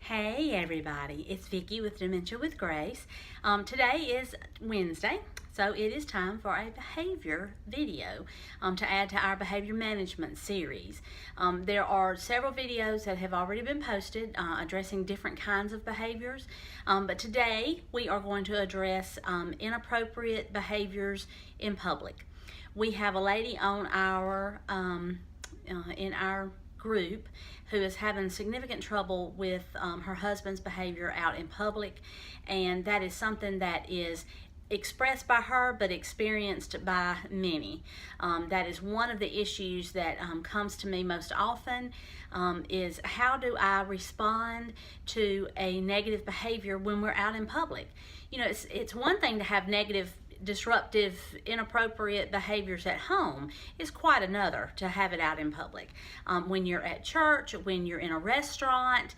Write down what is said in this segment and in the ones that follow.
Hey everybody, it's Vicky with Dementia with Grace. Today is Wednesday, so it is time for a behavior video to add to our behavior management series. There are several videos that have already been posted addressing different kinds of behaviors, but today we are going to address inappropriate behaviors in public. We have a lady on our in our group who is having significant trouble with her husband's behavior out in public, and that is something that is expressed by her but experienced by many. That is one of the issues that comes to me most often, is how do I respond to a negative behavior when we're out in public? You know, it's one thing to have negative, disruptive, inappropriate behaviors at home. Is quite another to have it out in public. When you're at church, when you're in a restaurant,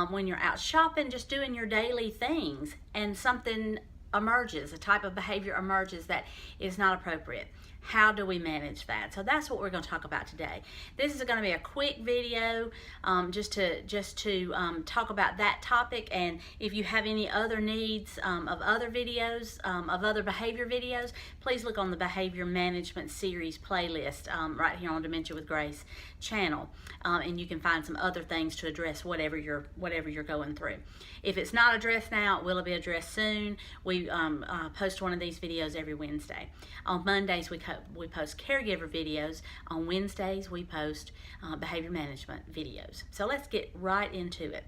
when you're out shopping, just doing your daily things, and something emerges, a type of behavior emerges that is not appropriate. How do we manage that? So that's what we're going to talk about today. This is going to be a quick video just to talk about that topic. And if you have any other needs of other videos, of other behavior videos, please look on the behavior management series playlist right here on Dementia with Grace channel, and you can find some other things to address whatever you're going through. If it's not addressed now, it will be addressed soon. We post one of these videos every Wednesday. On Mondays we post caregiver videos. On Wednesdays we post behavior management videos. So let's get right into it.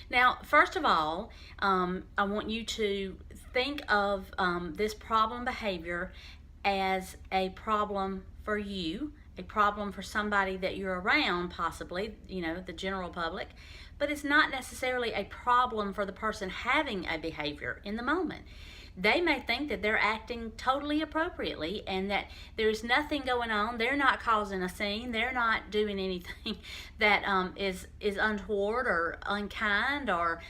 Now, first of all, I want you to think of this problem behavior as a problem for you, a problem for somebody that you're around, possibly, you know, the general public, but it's not necessarily a problem for the person having a behavior in the moment. They may think that they're acting totally appropriately and that there's nothing going on. They're not causing a scene. They're not doing anything that is untoward or unkind or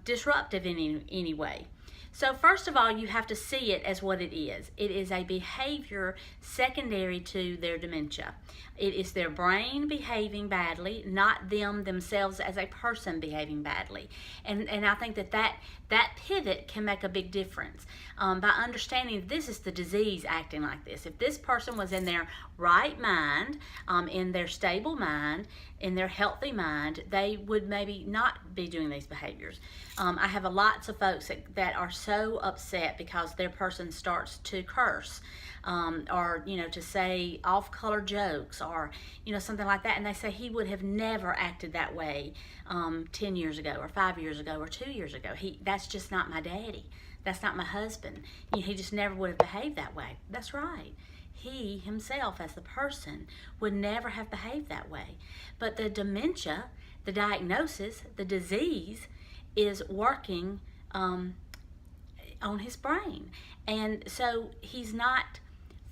disruptive in any way. So first of all, you have to see it as what it is. It is a behavior secondary to their dementia. It is their brain behaving badly, not them themselves as a person behaving badly. And I think that pivot can make a big difference by understanding this is the disease acting like this. If this person was in their right mind, in their stable mind, in their healthy mind, they would maybe not be doing these behaviors. I have lots of folks that are so upset because their person starts to curse, or, you know, to say off-color jokes, or, you know, something like that, and they say he would have never acted that way 10 years ago or 5 years ago or 2 years ago. That's just not my daddy. That's not my husband. You know, he just never would have behaved that way. That's right. He himself as the person would never have behaved that way. But the dementia, the diagnosis, the disease is working on his brain. And so he's not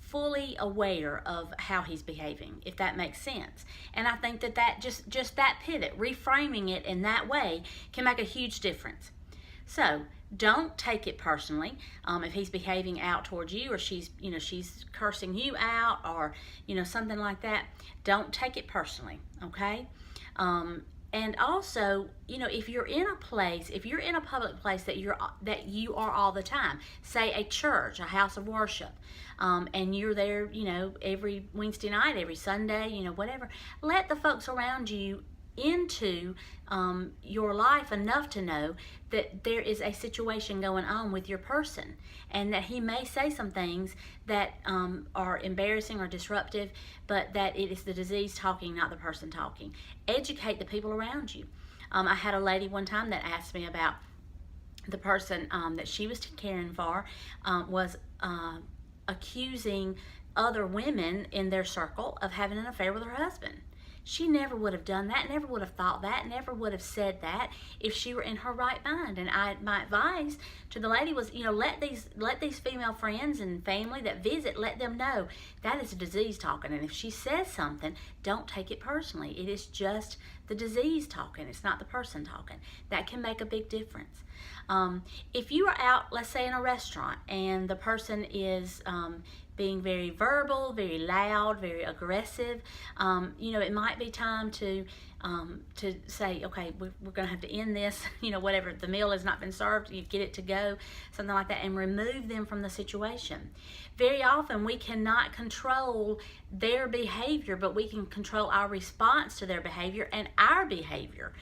fully aware of how he's behaving, if that makes sense. And I think that just that pivot, reframing it in that way, can make a huge difference. So don't take it personally if he's behaving out towards you, or she's cursing you out, or, you know, something like that. Don't take it personally, okay? And also, you know, if you're in a public place that you are all the time, say a church, a house of worship, and you're there, you know, every Wednesday night, every Sunday, you know, whatever, let the folks around you into your life enough to know that there is a situation going on with your person, and that he may say some things that are embarrassing or disruptive, but that it is the disease talking, not the person talking. Educate the people around you. I had a lady one time that asked me about the person that she was caring for was accusing other women in their circle of having an affair with her husband. She never would have done that, never would have thought that, never would have said that if she were in her right mind. And my advice to the lady was, you know, let these female friends and family that visit, let them know that is a disease talking. And if she says something, don't take it personally. It is just the disease talking. It's not the person talking. That can make a big difference. If you are out, let's say in a restaurant, and the person is being very verbal, very loud, very aggressive, you know, it might be time to to say, okay, we're going to have to end this, whatever, the meal has not been served, you get it to go, something like that, and remove them from the situation. Very often we cannot control their behavior, but we can control our response to their behavior and our behavior,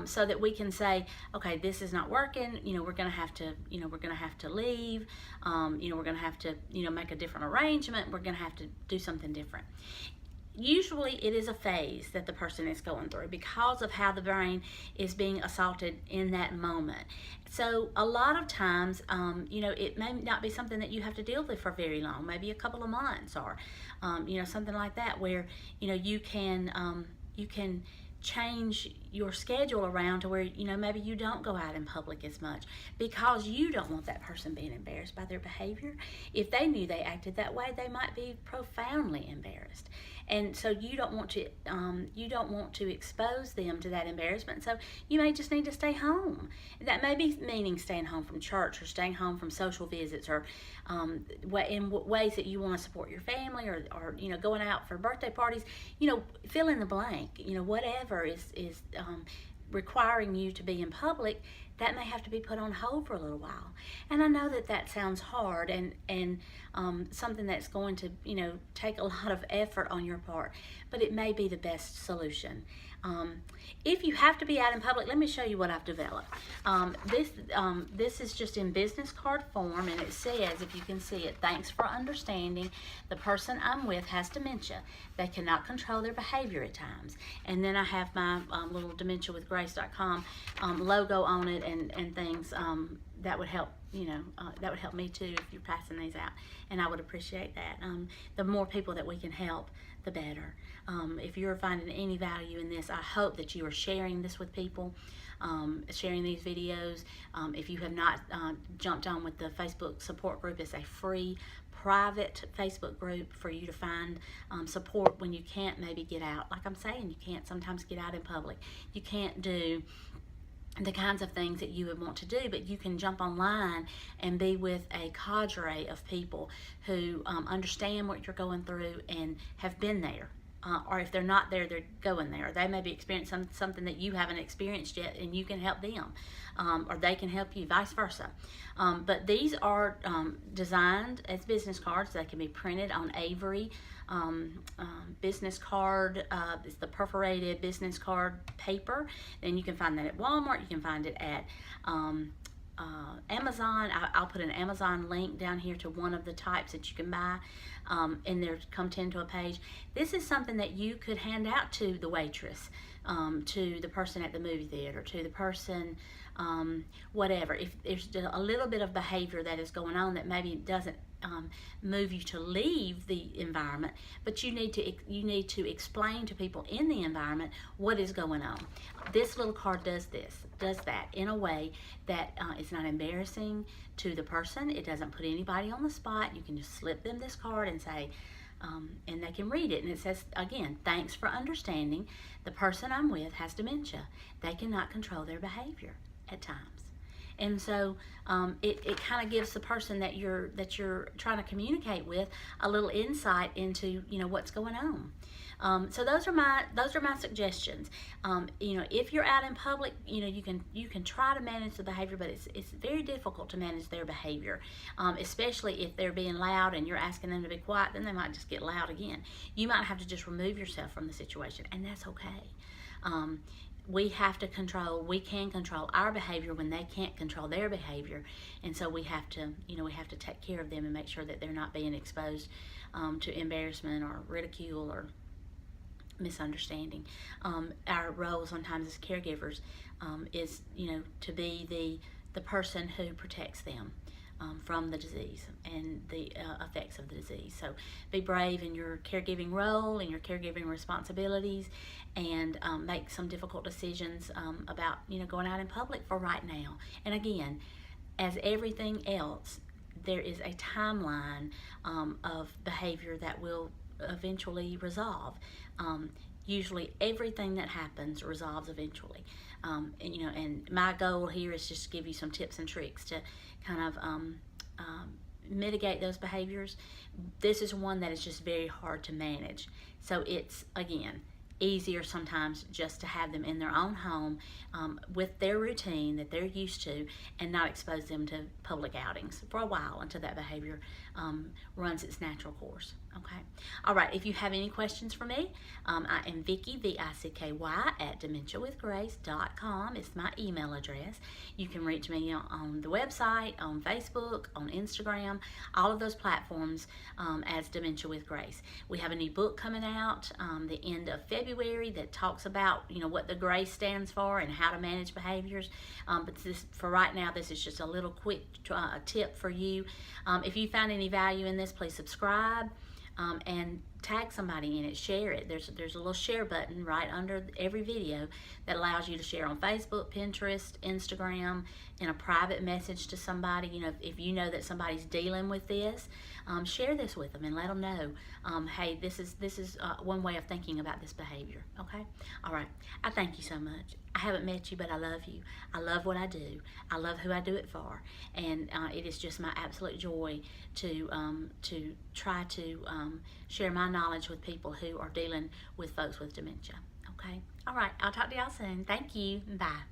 so that we can say, okay, this is not working, we're going to have to, leave, we're going to have to, make a different arrangement, we're going to have to do something different. Usually it is a phase that the person is going through because of how the brain is being assaulted in that moment. So a lot of times, it may not be something that you have to deal with for very long, maybe a couple of months, or, something like that, where, you can change your schedule around to where, maybe you don't go out in public as much because you don't want that person being embarrassed by their behavior. If they knew they acted that way, they might be profoundly embarrassed. And so you don't want to expose them to that embarrassment. So you may just need to stay home. That may be meaning staying home from church, or staying home from social visits, or in ways that you want to support your family, or going out for birthday parties. Fill in the blank. Whatever is requiring you to be in public, that may have to be put on hold for a little while. And I know that sounds hard and something that's going to, take a lot of effort on your part, but it may be the best solution. If you have to be out in public, let me show you what I've developed. This is just in business card form, and it says, if you can see it, thanks for understanding. The person I'm with has dementia. They cannot control their behavior at times. And then I have my little dementiawithgrace.com logo on it, and things that would help. That would help me too if you're passing these out, and I would appreciate that. The more people that we can help, the better. If you're finding any value in this, I hope that you are sharing this with people, sharing these videos. If you have not jumped on with the Facebook support group, it's a free private Facebook group for you to find support when you can't maybe get out. Like I'm saying, you can't sometimes get out in public. You can't do the kinds of things that you would want to do, but you can jump online and be with a cadre of people who understand what you're going through and have been there. Or if they're not there, they're going there. They may be experiencing something that you haven't experienced yet, and you can help them, or they can help you, vice versa. But these are designed as business cards. They can be printed on Avery business card. It's the perforated business card paper. Then you can find that at Walmart. You can find it at Amazon. I'll put an Amazon link down here to one of the types that you can buy, and there come 10 to a page. This is something that you could hand out to the waitress, to the person at the movie theater, to the person, whatever. If there's a little bit of behavior that is going on that maybe doesn't move you to leave the environment, but you need to explain to people in the environment what is going on. This little card does that in a way that it's not embarrassing to the person. It doesn't put anybody on the spot. You can just slip them this card and say, and they can read it, and it says, again, thanks for understanding. The person I'm with has dementia. They cannot control their behavior at times. And so it kind of gives the person that you're trying to communicate with a little insight into what's going on. So those are my suggestions. If you're out in public, you can try to manage the behavior, but it's very difficult to manage their behavior, especially if they're being loud and you're asking them to be quiet. Then they might just get loud again. You might have to just remove yourself from the situation, and that's okay. We can control our behavior when they can't control their behavior, and so we have to take care of them and make sure that they're not being exposed to embarrassment or ridicule or misunderstanding. Our role sometimes as caregivers is to be the person who protects them from the disease and the effects of the disease. So be brave in your caregiving role and your caregiving responsibilities, and make some difficult decisions about going out in public for right now. And again, as everything else, there is a timeline of behavior that will eventually resolve. Usually everything that happens resolves eventually. And my goal here is just to give you some tips and tricks to kind of mitigate those behaviors. This is one that is just very hard to manage. So it's, again, easier sometimes just to have them in their own home with their routine that they're used to, and not expose them to public outings for a while until that behavior runs its natural course. Okay. All right. If you have any questions for me, I am Vicky, V-I-C-K-Y, at dementiawithgrace.com. It's my email address. You can reach me on the website, on Facebook, on Instagram, all of those platforms as Dementia with Grace. We have a new book coming out the end of February that talks about, what the GRACE stands for and how to manage behaviors. But for right now, this is just a little quick tip for you. If you find any value in this, please subscribe. And tag somebody in it, share it. There's a little share button right under every video that allows you to share on Facebook, Pinterest, Instagram, in a private message to somebody. If you know that somebody's dealing with this, share this with them and let them know, hey, this is one way of thinking about this behavior. Okay? All right. I thank you so much. I haven't met you, but I love you. I love what I do. I love who I do it for, and it is just my absolute joy to try to share my knowledge with people who are dealing with folks with dementia. Okay? All right. I'll talk to y'all soon. Thank you. Bye.